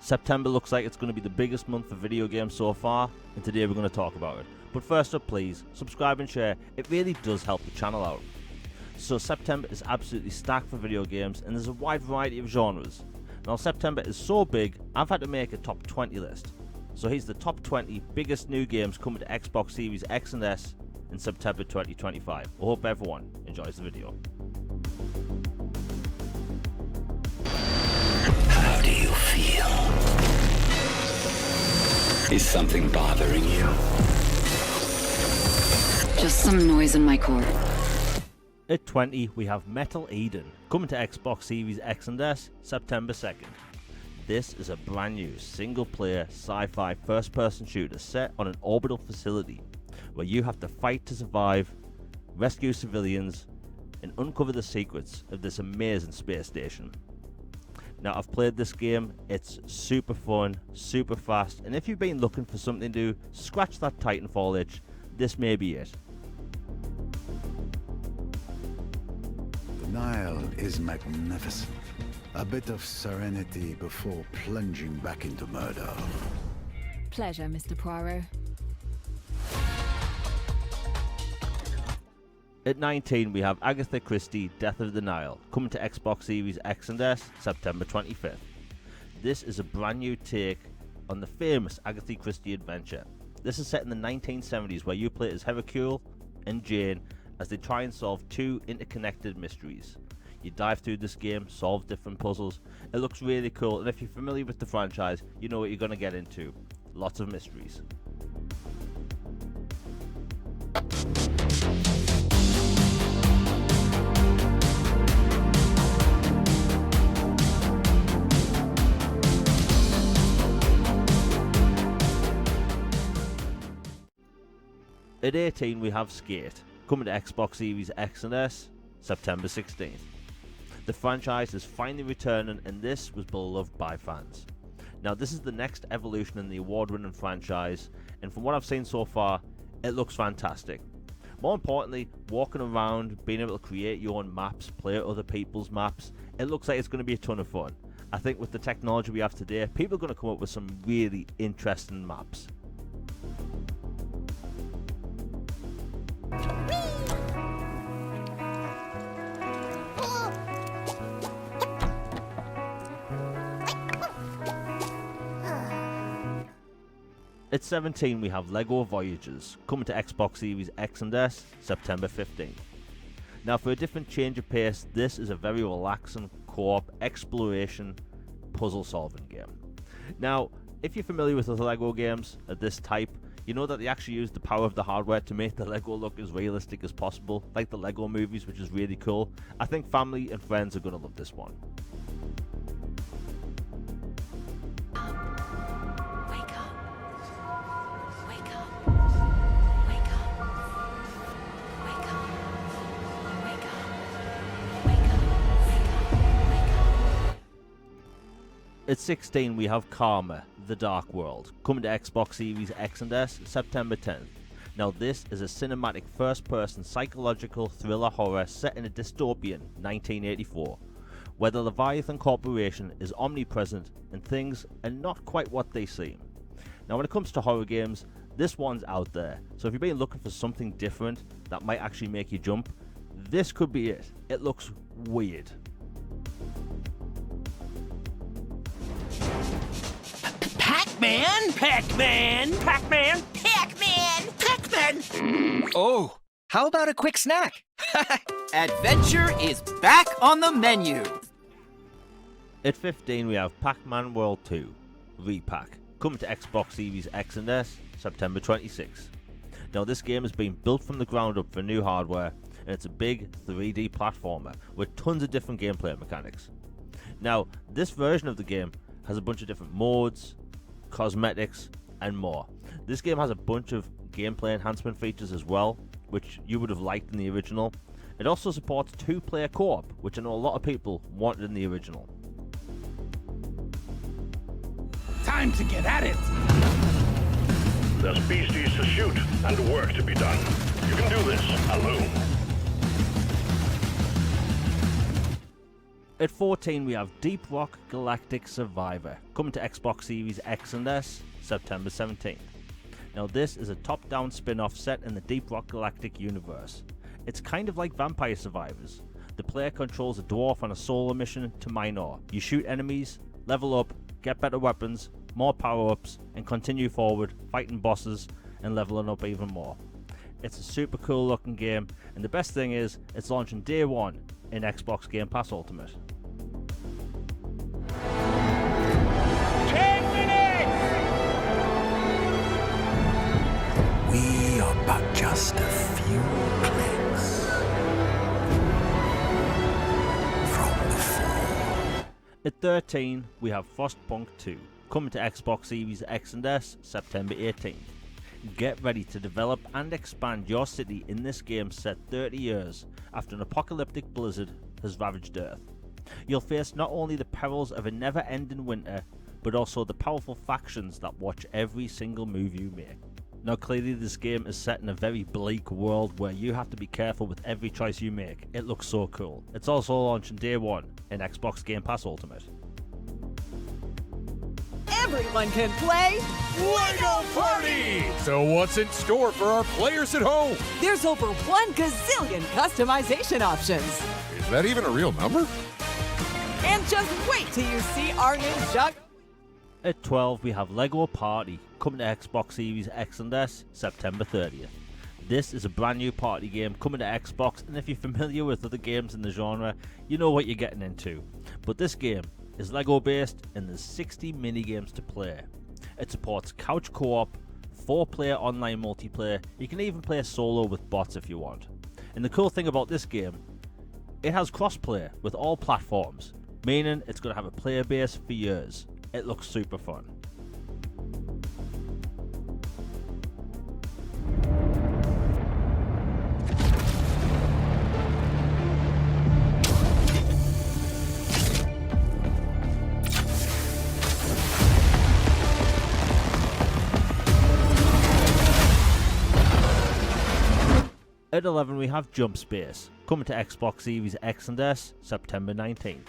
September looks like it's going to be the biggest month for video games so far, and today we're going to talk about it. But first up, please, subscribe and share. It really does help the channel out. So September is absolutely stacked for video games, and there's a wide variety of genres. Now September is so big, I've had to make a top 20 list. So here's the top 20 biggest new games coming to Xbox Series X and S in September 2025. I hope everyone enjoys the video. How do you feel? Is something bothering you? Just some noise in my core. At 20, we have Metal Eden, coming to Xbox Series X and S, September 2nd. This is a brand new single-player sci-fi first-person shooter set on an orbital facility, where you have to fight to survive, rescue civilians, and uncover the secrets of this amazing space station. Now, I've played this game, it's super fun, super fast, and if you've been looking for something to scratch that Titanfall itch, this may be it. The Nile is magnificent. A bit of serenity before plunging back into murder. Pleasure, Mr. Poirot. At 19, we have Agatha Christie, Death of the Nile, coming to Xbox Series X and S, September 25th. This is a brand new take on the famous Agatha Christie adventure. This is set in the 1970s, where you play as Hercule and Jane as they try and solve two interconnected mysteries. You dive through this game, solve different puzzles. It looks really cool, and if you're familiar with the franchise, you know what you're going to get into. Lots of mysteries. At 18, we have Skate, coming to Xbox Series X and S, September 16th. The franchise is finally returning, and this was beloved by fans. Now, this is the next evolution in the award-winning franchise, and from what I've seen so far, it looks fantastic. More importantly, walking around, being able to create your own maps, play other people's maps, it looks like it's going to be a ton of fun. I think with the technology we have today, people are going to come up with some really interesting maps. At 17, we have LEGO Voyagers, coming to Xbox Series X and S, September 15th. Now, for a different change of pace, this is a very relaxing co-op exploration puzzle solving game. Now, if you're familiar with other LEGO games of this type, you know that they actually use the power of the hardware to make the LEGO look as realistic as possible, like the LEGO movies, which is really cool. I think family and friends are going to love this one. At 16, we have Karma, The Dark World, coming to Xbox Series X and S, September 10th. Now, this is a cinematic first-person psychological thriller horror set in a dystopian 1984, where the Leviathan Corporation is omnipresent and things are not quite what they seem. Now, when it comes to horror games, this one's out there, so if you've been looking for something different that might actually make you jump, this could be it. It looks weird. Pac-Man! Pac-Man! Pac-Man! Pac-Man! Pac-Man! Oh, how about a quick snack? Adventure is back on the menu! At 15, we have Pac-Man World 2, Repack, coming to Xbox Series X and S, September 26th. Now, this game has been built from the ground up for new hardware, and it's a big 3D platformer with tons of different gameplay mechanics. Now, this version of the game has a bunch of different modes, cosmetics, and more. This game has a bunch of gameplay enhancement features as well, which you would have liked in the original. It also supports 2-player co-op, which I know a lot of people wanted in the original. Time to get at it! There's beasties to shoot and work to be done. You can do this alone. At 14 we have Deep Rock Galactic Survivor, coming to Xbox Series X and S, September 17th. Now this is a top-down spin-off set in the Deep Rock Galactic universe. It's kind of like Vampire Survivors. The player controls a dwarf on a solo mission to Minor. You shoot enemies, level up, get better weapons, more power-ups, and continue forward, fighting bosses and leveling up even more. It's a super cool looking game, and the best thing is, it's launching day one in Xbox Game Pass Ultimate. 10 minutes! We are but just a few clicks from the fall. At 13, we have Frostpunk 2, coming to Xbox Series X and S, September 18th. Get ready to develop and expand your city in this game set 30 years after an apocalyptic blizzard has ravaged Earth. You'll face not only the perils of a never-ending winter, but also the powerful factions that watch every single move you make. Now clearly this game is set in a very bleak world where you have to be careful with every choice you make. It looks so cool. It's also launching day one in Xbox Game Pass Ultimate. Everyone can play Lego Party! So what's in store for our players at home? There's over 1 gazillion customization options. Is that even a real number? And just wait till you see our new jug. At 12 we have Lego Party, coming to Xbox Series X and S, September 30th. This is a brand new party game coming to Xbox, and if you're familiar with other games in the genre, you know what you're getting into. But this game is Lego based and there's 60 minigames to play. It supports couch co-op, 4-player online multiplayer, you can even play solo with bots if you want. And the cool thing about this game, it has crossplay with all platforms, meaning it's going to have a player base for years. It looks super fun. At 11 we have Jump Space, coming to Xbox Series X and S, September 19th.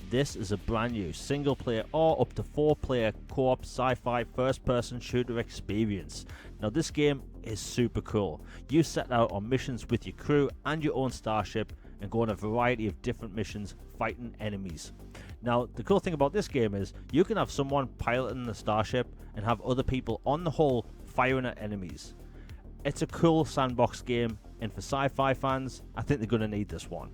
This is a brand new single player or up to 4-player co-op sci-fi first-person shooter experience. Now this game is super cool. You set out on missions with your crew and your own starship and go on a variety of different missions fighting enemies. Now the cool thing about this game is you can have someone piloting the starship and have other people on the hull firing at enemies. It's a cool sandbox game, and for sci-fi fans, I think they're going to need this one.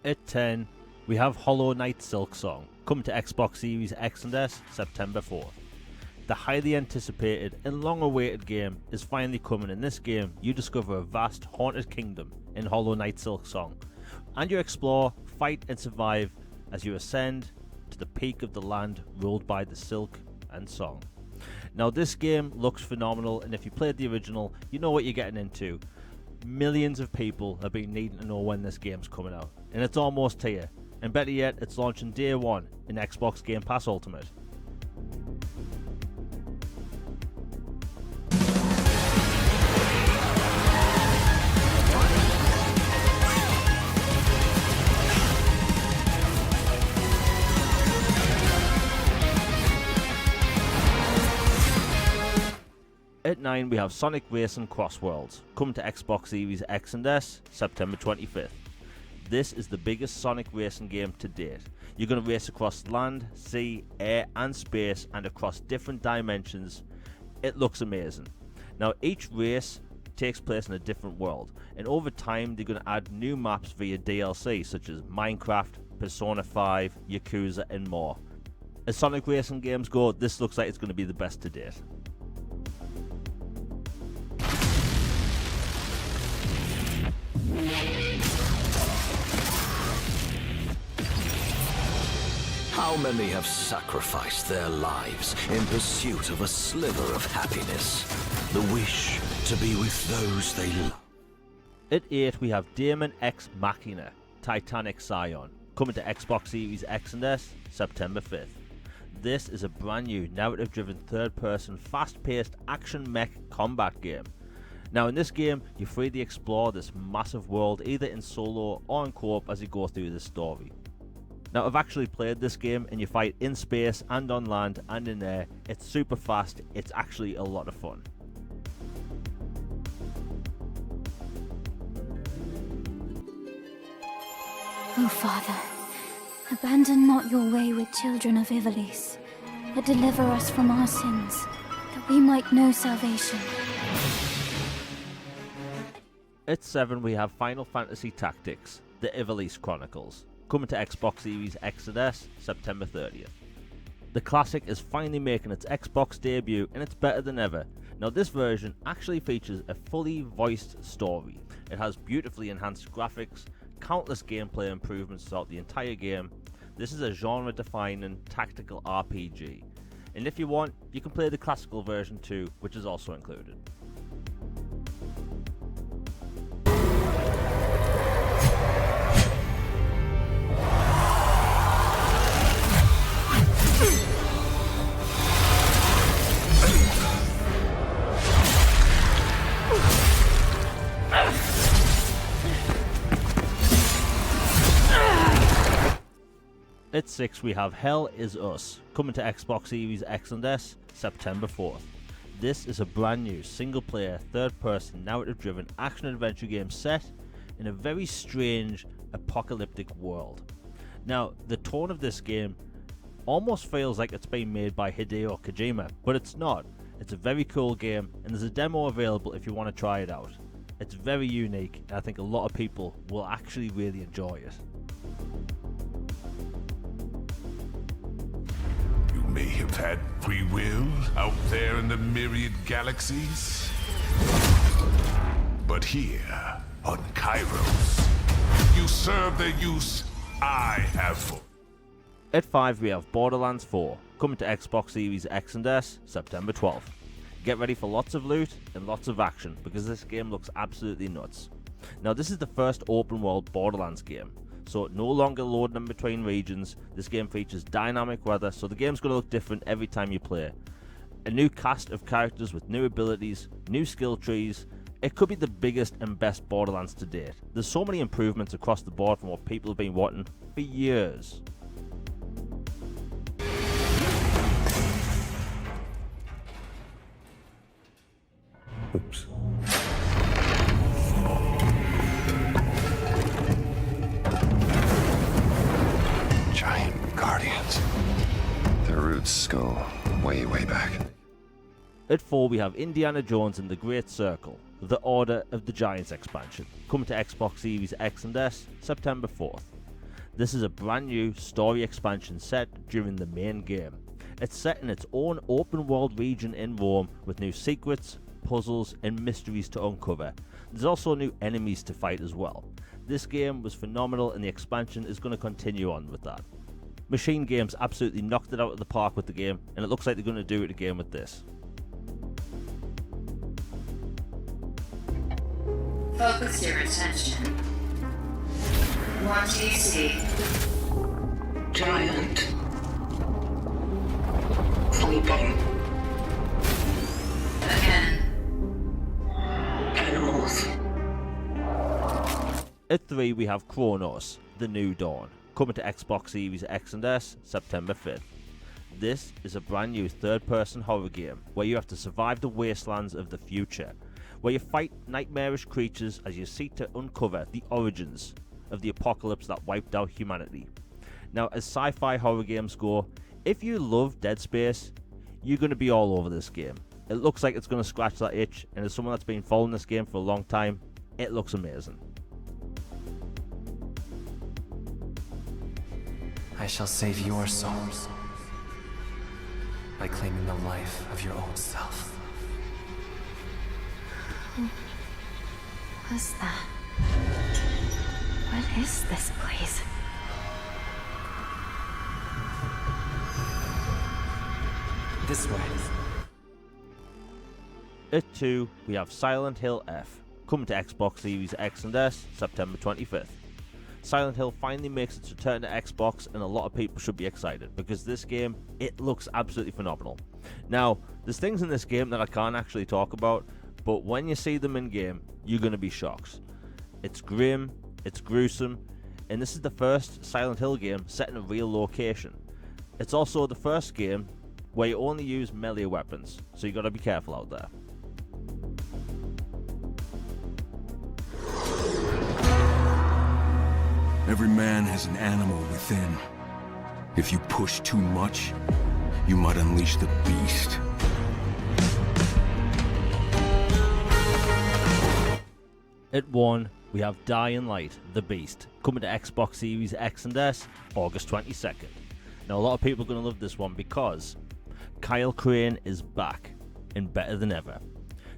At 10, we have Hollow Knight Silksong, coming to Xbox Series X and S, September 4th. The highly anticipated and long-awaited game is finally coming. In this game, you discover a vast haunted kingdom in Hollow Knight Silksong, and you explore, fight and survive as you ascend to the peak of the land ruled by the Silk and Song. Now this game looks phenomenal, and if you played the original, you know what you're getting into. Millions of people have been needing to know when this game's coming out, and it's almost here. And better yet, it's launching day one in Xbox Game Pass Ultimate. At 9 we have Sonic Racing Crossworlds, coming to Xbox Series X and S, September 25th. This is the biggest Sonic racing game to date. You're going to race across land, sea, air and space and across different dimensions. It looks amazing. Now each race takes place in a different world, and over time they're going to add new maps via DLC such as Minecraft, Persona 5, Yakuza and more. As Sonic racing games go, this looks like it's going to be the best to date. How many have sacrificed their lives in pursuit of a sliver of happiness? The wish to be with those they love. At 8 we have Daemon X Machina, Titanic Scion, coming to Xbox Series X and S, September 5th. This is a brand new narrative-driven third-person, fast-paced action mech combat game. Now in this game, you're free to explore this massive world either in solo or in co-op as you go through this story. Now I've actually played this game and you fight in space and on land and in air. It's super fast, it's actually a lot of fun. O Father, abandon not your wayward children of Ivalice, but deliver us from our sins, that we might know salvation. At 7 we have Final Fantasy Tactics, The Ivalice Chronicles, coming to Xbox Series X and S, September 30th. The classic is finally making its Xbox debut and it's better than ever. Now this version actually features a fully voiced story. It has beautifully enhanced graphics, countless gameplay improvements throughout the entire game. This is a genre-defining tactical RPG. And if you want, you can play the classical version too, which is also included. At 6 we have Hell Is Us, coming to Xbox Series X and S, September 4th. This is a brand new single-player, third-person, narrative-driven action-adventure game set in a very strange, apocalyptic world. Now, the tone of this game almost feels like it's been made by Hideo Kojima, but it's not. It's a very cool game, and there's a demo available if you want to try it out. It's very unique, and I think a lot of people will actually really enjoy it. May have had free will out there in the myriad galaxies. But here, on Kairos, you serve the use I have for. At 5 we have Borderlands 4, coming to Xbox Series X and S, September 12th. Get ready for lots of loot and lots of action, because this game looks absolutely nuts. Now this is the first open world Borderlands game. So no longer loading in between regions. This game features dynamic weather, so the game's going to look different every time you play. A new cast of characters with new abilities, new skill trees. It could be the biggest and best Borderlands to date. There's so many improvements across the board from what people have been wanting for years. Oops. Giant guardians. Their roots go way, way back. At 4 we have Indiana Jones and the Great Circle, The Order of the Giants expansion, coming to Xbox Series X and S, September 4th. This is a brand new story expansion set during the main game. It's set in its own open world region in Rome with new secrets, puzzles and mysteries to uncover. There's also new enemies to fight as well. This game was phenomenal and the expansion is going to continue on with that. Machine Games absolutely knocked it out of the park with the game, and it looks like they're going to do it again with this. Focus your attention. What do you see? Giant. Sleeping. Again. Animals. At 3 we have Chronos, The New Dawn, coming to Xbox Series X and S, September 5th. This is a brand new third-person horror game where you have to survive the wastelands of the future, where you fight nightmarish creatures as you seek to uncover the origins of the apocalypse that wiped out humanity. Now, as sci-fi horror games go, if you love Dead Space, you're going to be all over this game. It looks like it's going to scratch that itch, and as someone that's been following this game for a long time, it looks amazing. I shall save your souls by claiming the life of your old self. Who was that? What is this place? This way. At 2, we have Silent Hill F, coming to Xbox Series X and S September 25th. Silent Hill finally makes its return to Xbox, and a lot of people should be excited because this game, it looks absolutely phenomenal. Now, there's things in this game that I can't actually talk about, but when you see them in game, you're going to be shocked. It's grim, it's gruesome, and this is the first Silent Hill game set in a real location. It's also the first game where you only use melee weapons, so you got to be careful out there. Every man has an animal within. If you push too much, you might unleash the beast. At 1, we have Dying Light, The Beast, coming to Xbox Series X and S August 22nd. Now, a lot of people are going to love this one because Kyle Crane is back and better than ever.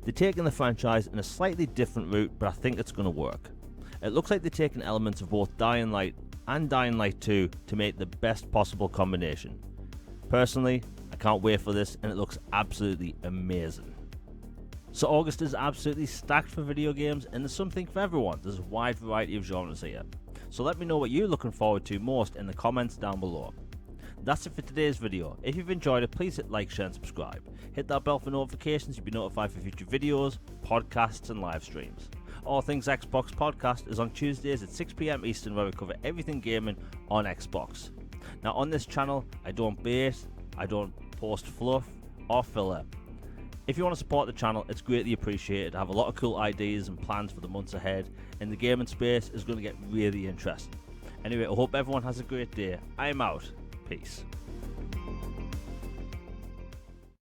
They're taking the franchise in a slightly different route, but I think it's going to work. It looks like they're taking elements of both Dying Light and Dying Light 2 to make the best possible combination. Personally, I can't wait for this, and it looks absolutely amazing. So August is absolutely stacked for video games, and there's something for everyone. There's a wide variety of genres here. So let me know what you're looking forward to most in the comments down below. That's it for today's video. If you've enjoyed it, please hit like, share and subscribe. Hit that bell for notifications, you'll be notified for future videos, podcasts and live streams. All Things Xbox podcast is on Tuesdays at 6 PM Eastern, where we cover everything gaming on Xbox. Now on this channel, I don't bait, I don't post fluff or filler. If you want to support the channel, it's greatly appreciated. I have a lot of cool ideas and plans for the months ahead, and the gaming space is going to get really interesting. Anyway, I hope everyone has a great day. I'm out. Peace.